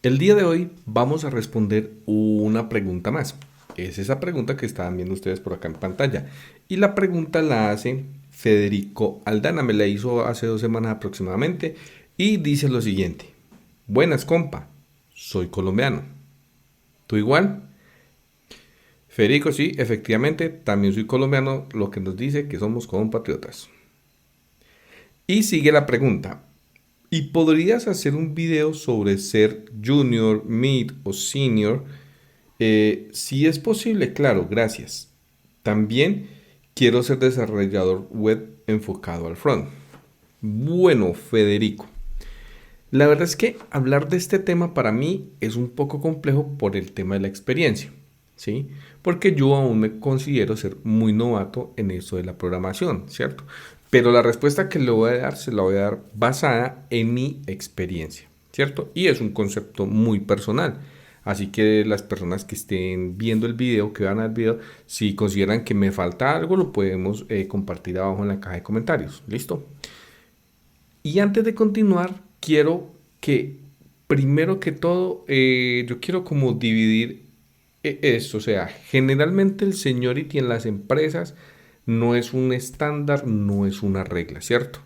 El día de hoy vamos a responder una pregunta más. Es esa pregunta que estaban viendo ustedes por acá en pantalla. Y la pregunta la hace Federico Aldana, me la hizo hace 2 semanas aproximadamente. Y dice lo siguiente. Buenas, compa. Soy colombiano. ¿Tú igual? Federico, sí, efectivamente, también soy colombiano, lo que nos dice que somos compatriotas. Y sigue la pregunta. ¿Y podrías hacer un video sobre ser junior, mid o senior? Si es posible, claro, gracias. También quiero ser desarrollador web enfocado al front. Bueno, Federico, la verdad es que hablar de este tema para mí es un poco complejo por el tema de la experiencia, ¿sí? Porque yo aún me considero ser muy novato en eso de la programación, ¿cierto? Pero la respuesta que le voy a dar se la voy a dar basada en mi experiencia, ¿cierto? Y es un concepto muy personal. Así que las personas que estén viendo el video, que vean el video, si consideran que me falta algo, lo podemos compartir abajo en la caja de comentarios. ¿Listo? Y antes de continuar, quiero que, primero que todo, yo quiero como dividir esto. O sea, generalmente el seniority en las empresas no es un estándar, no es una regla, ¿cierto?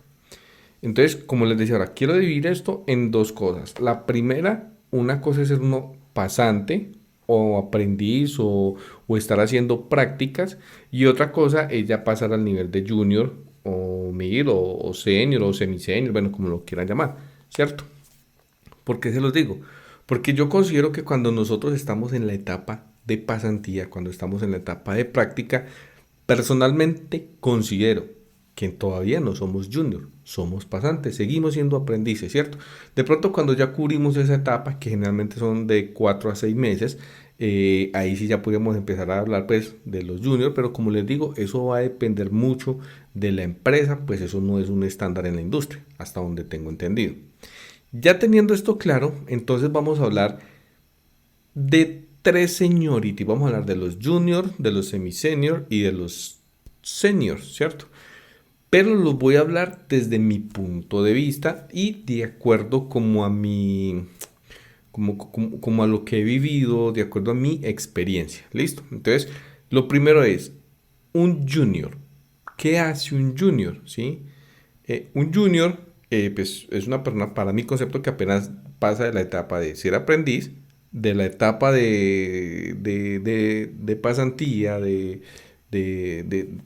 Entonces, como les decía ahora, quiero dividir esto en dos cosas. La primera, una cosa es ser uno pasante o aprendiz o estar haciendo prácticas, y otra cosa es ya pasar al nivel de junior o mid o senior o semi-senior, bueno, como lo quieran llamar, ¿cierto? ¿Por qué se los digo? Porque yo considero que cuando nosotros estamos en la etapa de pasantía, cuando estamos en la etapa de práctica, personalmente considero que todavía no somos junior, somos pasantes, seguimos siendo aprendices, ¿cierto? De pronto cuando ya cubrimos esa etapa, que generalmente son de 4 a 6 meses, ahí sí ya podríamos empezar a hablar pues de los juniors, pero como les digo, eso va a depender mucho de la empresa, pues eso no es un estándar en la industria, hasta donde tengo entendido. Ya teniendo esto claro, entonces vamos a hablar de tres seniority. Vamos a hablar de los juniors, de los semi-senior y de los seniors, ¿cierto? Pero los voy a hablar desde mi punto de vista y de acuerdo como a mi, como a lo que he vivido, de acuerdo a mi experiencia. ¿Listo? Entonces, lo primero es un junior. ¿Qué hace un junior? ¿Sí? Un junior, pues, es una persona, para mi concepto, que apenas pasa de la etapa de ser aprendiz, de la etapa de pasantía,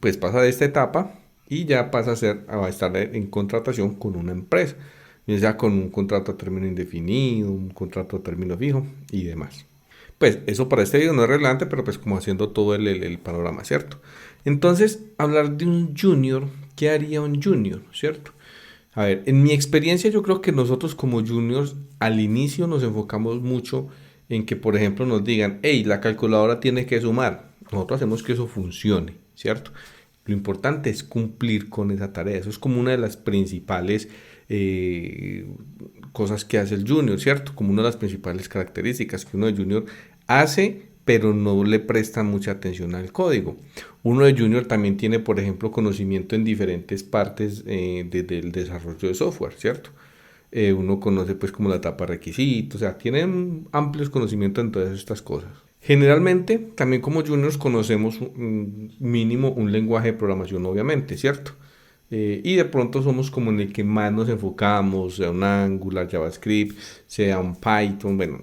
pues pasa de esta etapa y ya pasa a estar en contratación con una empresa, ya sea con un contrato a término indefinido, un contrato a término fijo y demás. Pues eso para este video no es relevante, pero pues como haciendo todo el panorama, ¿cierto? Entonces, hablar de un junior, ¿qué haría un junior, cierto? A ver, en mi experiencia yo creo que nosotros como juniors al inicio nos enfocamos mucho en que, por ejemplo, nos digan, hey, la calculadora tiene que sumar. Nosotros hacemos que eso funcione, ¿cierto? Lo importante es cumplir con esa tarea. Eso es como una de las principales eh, cosas que hace el junior, ¿cierto? Como una de las principales características que uno de junior hace, pero no le presta mucha atención al código. Uno de junior también tiene, por ejemplo, conocimiento en diferentes partes del desarrollo de software, ¿cierto? Uno conoce pues como la etapa de requisitos, o sea, tienen amplios conocimientos en todas estas cosas. Generalmente, también como juniors conocemos mínimo un lenguaje de programación, obviamente, ¿cierto? Y de pronto somos como en el que más nos enfocamos, sea un Angular, JavaScript, sea un Python, bueno,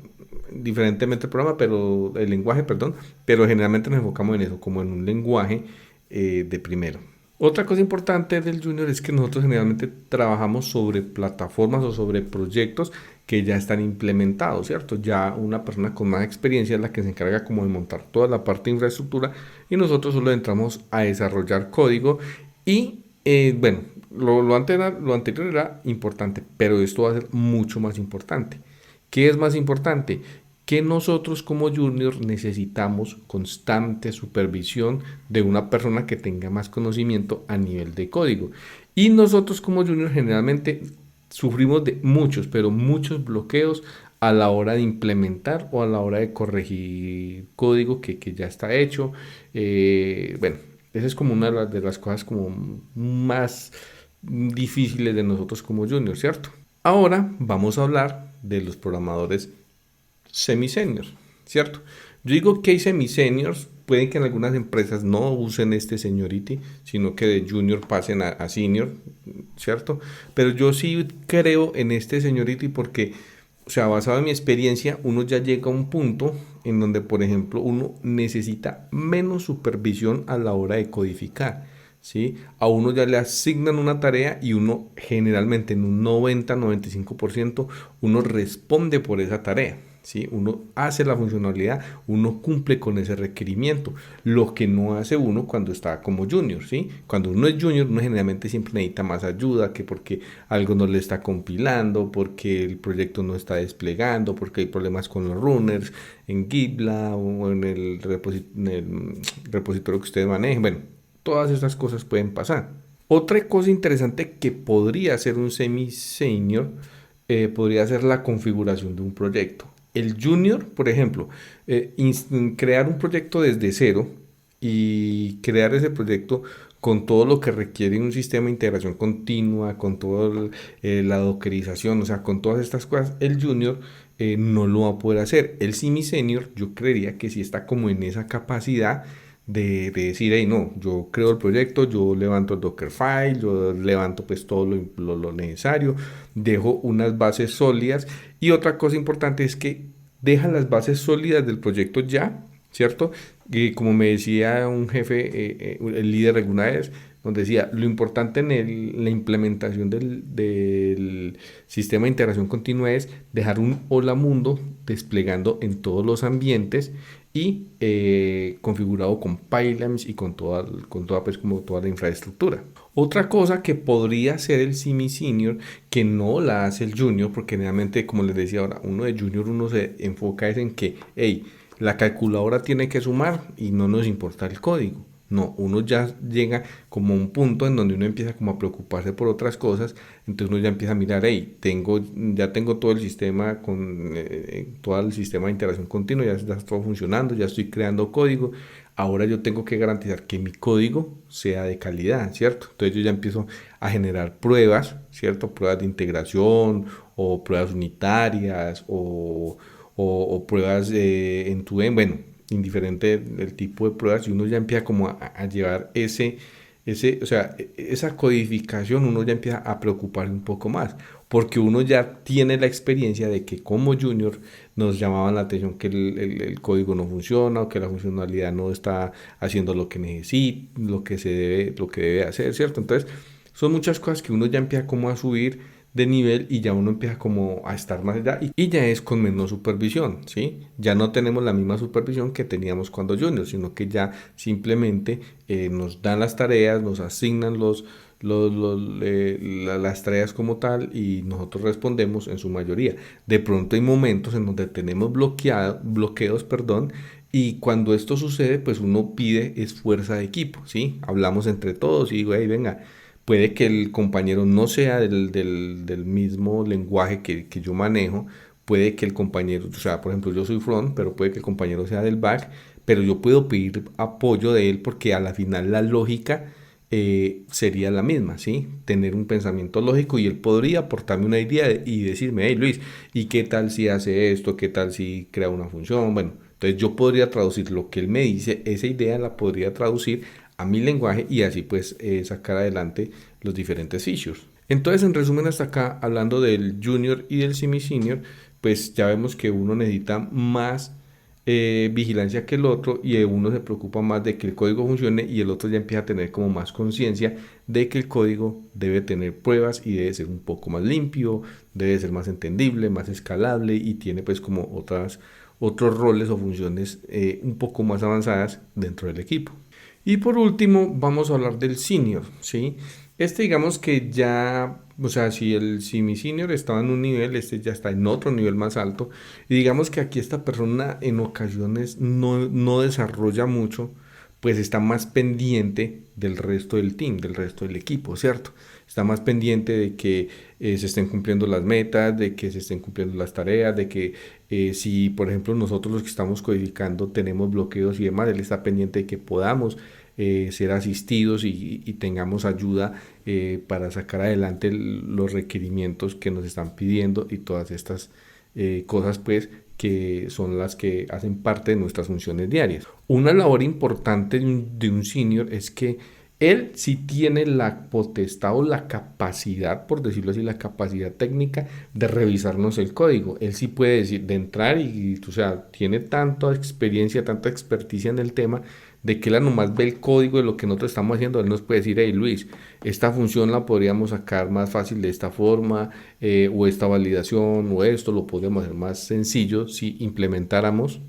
diferentemente el programa, pero el lenguaje, perdón, pero generalmente nos enfocamos en eso, como en un lenguaje de primero. Otra cosa importante del Junior es que nosotros generalmente trabajamos sobre plataformas o sobre proyectos que ya están implementados, ¿cierto? Ya una persona con más experiencia es la que se encarga como de montar toda la parte de infraestructura y nosotros solo entramos a desarrollar código y bueno, lo anterior era importante, pero esto va a ser mucho más importante. ¿Qué es más importante? Que nosotros como juniors necesitamos constante supervisión de una persona que tenga más conocimiento a nivel de código. Y nosotros como juniors generalmente sufrimos de muchos, pero muchos bloqueos a la hora de implementar o a la hora de corregir código que ya está hecho. Bueno, esa es como una de las cosas como más difíciles de nosotros como juniors, ¿cierto? Ahora vamos a hablar de los programadores semi-seniors, ¿cierto? Yo digo que hay semi-seniors, pueden que en algunas empresas no usen este seniority, sino que de junior pasen a senior, ¿cierto? Pero yo sí creo en este seniority porque, o sea, basado en mi experiencia, uno ya llega a un punto en donde, por ejemplo, uno necesita menos supervisión a la hora de codificar, ¿sí? A uno ya le asignan una tarea y uno generalmente en un 90-95% uno responde por esa tarea. ¿Sí? Uno hace la funcionalidad, uno cumple con ese requerimiento, lo que no hace uno cuando está como junior, ¿sí? Cuando uno es junior, uno generalmente siempre necesita más ayuda, que porque algo no le está compilando, porque el proyecto no está desplegando, porque hay problemas con los runners en GitLab o en el repositorio que ustedes manejen. Bueno, todas estas cosas pueden pasar. Otra cosa interesante que podría ser un semi-senior podría ser la configuración de un proyecto. El junior, por ejemplo, crear un proyecto desde cero y crear ese proyecto con todo lo que requiere un sistema de integración continua, con toda la dockerización, o sea, con todas estas cosas, el junior no lo va a poder hacer. El semi-senior, yo creería que sí está como en esa capacidad de decir, hey, no, yo creo el proyecto, yo levanto el Dockerfile, yo levanto pues todo lo necesario, dejo unas bases sólidas y otra cosa importante es que deja las bases sólidas del proyecto ya, ¿cierto? Y como me decía un jefe, el líder alguna vez, donde decía, lo importante en la implementación del sistema de integración continua es dejar un hola mundo desplegando en todos los ambientes y configurado con pipelines y con toda, pues, como toda la infraestructura. Otra cosa que podría ser el semi-senior, que no la hace el junior, porque generalmente, como les decía ahora, uno de junior uno se enfoca es en que, hey, la calculadora tiene que sumar y no nos importa el código. No, uno ya llega como a un punto en donde uno empieza como a preocuparse por otras cosas, entonces uno ya empieza a mirar, hey, ya tengo todo el sistema todo el sistema de integración continua, ya está todo funcionando, ya estoy creando código, ahora yo tengo que garantizar que mi código sea de calidad, ¿cierto? Entonces yo ya empiezo a generar pruebas, ¿cierto? Pruebas de integración o pruebas unitarias o pruebas en tu bueno, indiferente el tipo de pruebas, y uno ya empieza como a llevar o sea, esa codificación, uno ya empieza a preocuparse un poco más, porque uno ya tiene la experiencia de que como junior nos llamaban la atención que el código no funciona o que la funcionalidad no está haciendo lo que necesita, lo que debe hacer, ¿cierto? Entonces, son muchas cosas que uno ya empieza como a subir de nivel y ya uno empieza como a estar más allá y ya es con menos supervisión, ¿sí? Ya no tenemos la misma supervisión que teníamos cuando junior, sino que ya simplemente nos dan las tareas, nos asignan las tareas como tal y nosotros respondemos en su mayoría. De pronto hay momentos en donde tenemos bloqueos, perdón, y cuando esto sucede, pues uno pide es fuerza de equipo, ¿sí? Hablamos entre todos y digo, hey, venga, puede que el compañero no sea del mismo lenguaje que yo manejo, puede que el compañero, o sea, por ejemplo, yo soy front, pero puede que el compañero sea del back, pero yo puedo pedir apoyo de él porque a la final la lógica sería la misma, ¿sí? Tener un pensamiento lógico y él podría aportarme una idea y decirme, hey Luis, ¿y qué tal si hace esto? ¿Qué tal si crea una función? Bueno, entonces yo podría traducir lo que él me dice, esa idea la podría traducir a mi lenguaje y así pues sacar adelante los diferentes issues. Entonces, en resumen, hasta acá, hablando del junior y del semi-senior, pues ya vemos que uno necesita más vigilancia que el otro y uno se preocupa más de que el código funcione y el otro ya empieza a tener como más conciencia de que el código debe tener pruebas y debe ser un poco más limpio, debe ser más entendible, más escalable y tiene pues como otros roles o funciones un poco más avanzadas dentro del equipo. Y por último, vamos a hablar del senior, ¿sí? Digamos que ya, o sea, si mi senior estaba en un nivel, este ya está en otro nivel más alto. Y digamos que aquí esta persona en ocasiones no desarrolla mucho, pues está más pendiente del resto del team, del resto del equipo, ¿cierto? Está más pendiente de que se estén cumpliendo las metas, de que se estén cumpliendo las tareas, de que si, por ejemplo, nosotros los que estamos codificando tenemos bloqueos y demás, él está pendiente de que podamos ser asistidos y tengamos ayuda para sacar adelante los requerimientos que nos están pidiendo y todas estas cosas pues que son las que hacen parte de nuestras funciones diarias. Una labor importante de un senior es que él sí tiene la potestad o la capacidad, por decirlo así, la capacidad técnica de revisarnos el código. Él sí puede decir, de entrar y o sea, tiene tanta experiencia, tanta experticia en el tema, de que él nomás ve el código de lo que nosotros estamos haciendo. Él nos puede decir, hey Luis, esta función la podríamos sacar más fácil de esta forma, o esta validación, o esto lo podríamos hacer más sencillo si implementáramos.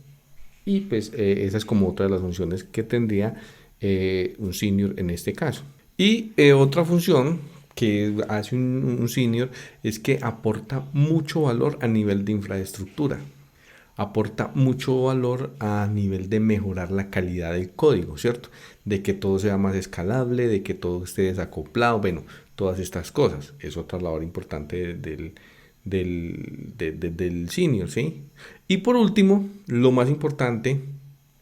Y pues esa es como otra de las funciones que tendría un senior en este caso. Y otra función que hace un senior es que aporta mucho valor a nivel de infraestructura, aporta mucho valor a nivel de mejorar la calidad del código, ¿cierto? De que todo sea más escalable, de que todo esté desacoplado, bueno, todas estas cosas. Es otra labor importante del senior, ¿sí? Y por último, lo más importante,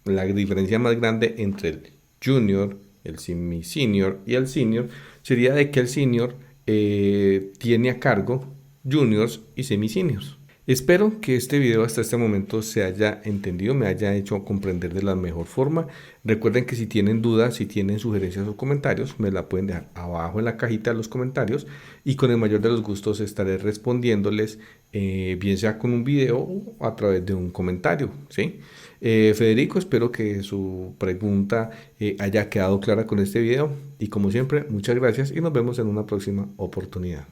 la diferencia más grande entre el junior, el semi-senior y el senior sería de que el senior tiene a cargo juniors y semi-seniors. Espero que este video hasta este momento se haya entendido, me haya hecho comprender de la mejor forma. Recuerden que si tienen dudas, si tienen sugerencias o comentarios, me la pueden dejar abajo en la cajita de los comentarios y con el mayor de los gustos estaré respondiéndoles, bien sea con un video o a través de un comentario, ¿sí? Federico, espero que su pregunta haya quedado clara con este video y como siempre, muchas gracias y nos vemos en una próxima oportunidad.